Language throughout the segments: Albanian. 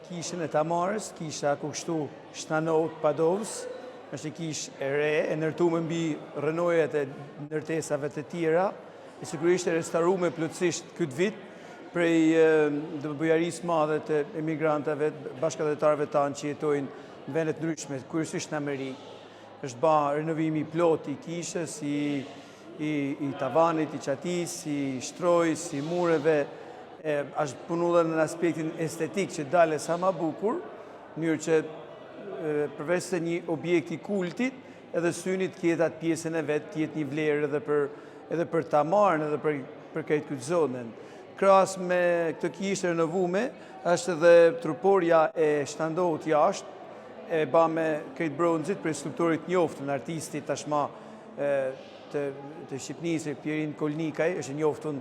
Kishën e Tamarës, kisha ku kështu Shtanot Padovës, është kish e re, e ndërtuar mbi rrënojet e ndërtesave të tjera, e sigurisht e restauruar plotësisht këtë vit prej bujarisë madhe të emigrantëve, bashkëdhetarëve tanë që jetojnë në vendet ndryshme, kryesisht në Amerikë. Është ba renovimi plot i kishës, i tavanit, i qatis, i shtrojës, i mureve, është punu dhe në aspektin estetik që dale sa ma bukur, njërë që përveç se një objekt i kultit, edhe synit kjetë atë pjesën e vetë, kjetë një vlerë edhe për ta marën, edhe për këtë këtë zonën. Krahas me këtë kishë renovume, është edhe truporja e Shtandohut jashtë, e ba me këtë bronzit për skulptorit njoftën, artistit tashma të Shqipnisë, Pjerin Kolnikaj, është njoftën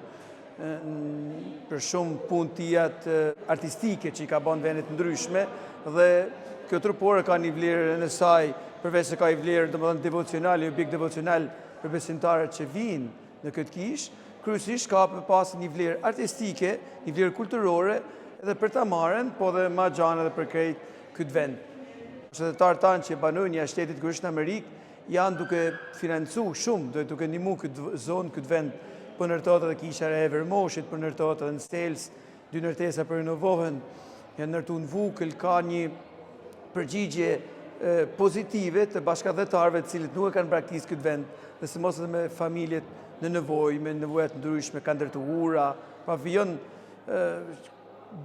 për shumë punë tijat artistike që i ka banë vendet ndryshme dhe kjo trupore ka një vlerë në saj, përveç se ka i vlerë devocional, i objekt devocional për besimtarët që vinë në këtë kishë, kryesisht ka pas një vlerë artistike, një vlerë kulturore edhe për ta marrën, po dhe ma gjanë edhe për krejt këtë vend. Qytetarët tanë që banojnë një shtetit kërështë në Amerikë, janë duke financu shumë, duke ndihmu këtë zonë, këtë vend, për nërtojët edhe kisha e Vermoshit, për nërtojët edhe në Stels, dy nërtesa për renovohen, janë nërtu në Vukël, ka një përgjigje pozitive të bashkëdhetarëve të cilët nuk e kanë praktisë këtë vend, dhe se mos edhe me familjet në nevoj, me nevojat ndryshme, kanë ndërtu ura, pra vijon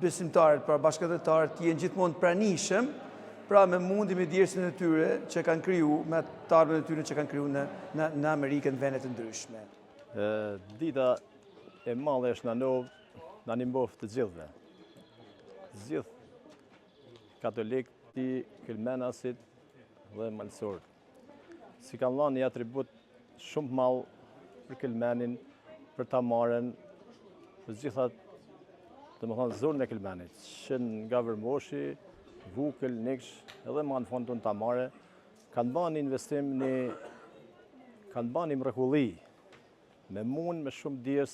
besimtarët, pra bashkëdhetarët jenë gjithmonë pranishëm, pra me mundi me djersin e tyre që kanë kriju, me tarëve e tyre që kanë kriju në Amerikën vendet ndryshme. Dita e madhe është në novë, në një mbofë të gjithve. Gjithë katolikë, kilmenasit dhe malësorët. Si kanë lanë një atribut shumë malë për kilmenin, për ta marën, për gjithat, të më thonë, zonën e kilmenit, që nga Vermoshi, Vukël, Niksh, edhe ma në fondun ta mare, kanë ba një investim, kanë ba një mrekulli, me mund, me shumë djes,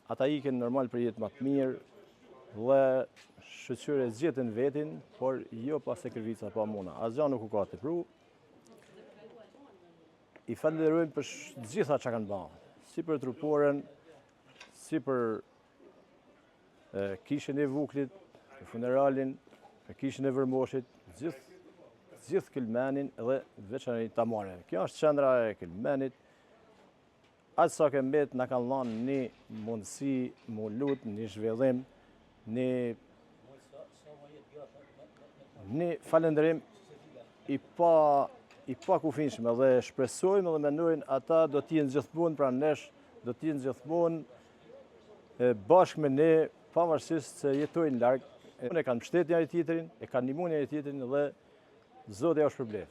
ata iken normal për jetë më të mirë, dhe shëqyre zjetën vetin, por jo pas e kërvica pa muna. Asgja nuk u ka të pru. I falenderojmë për gjitha që kanë ba, si për truporen, si për kishën e Vuklit, për funeralin, për kishën e Vermoshit, gjithë kilmenin edhe veçanërisht ta marrën. Kjo është qendra e kilmenit. Aq sa ke mbet na kanë dhënë një mundësi, mu lut, një zhvillim, një falënderim i pa kufinshëm dhe shpresojmë dhe mendojnë ata do të jenë gjithmonë pranë nesh, do të jenë gjithmonë bashkë me ne, pavarësisht se jetojnë larg. E kanë mbështetur njëri tjetrin, e kanë ndihmuar njëri tjetrin dhe Zoti ja shpërblet.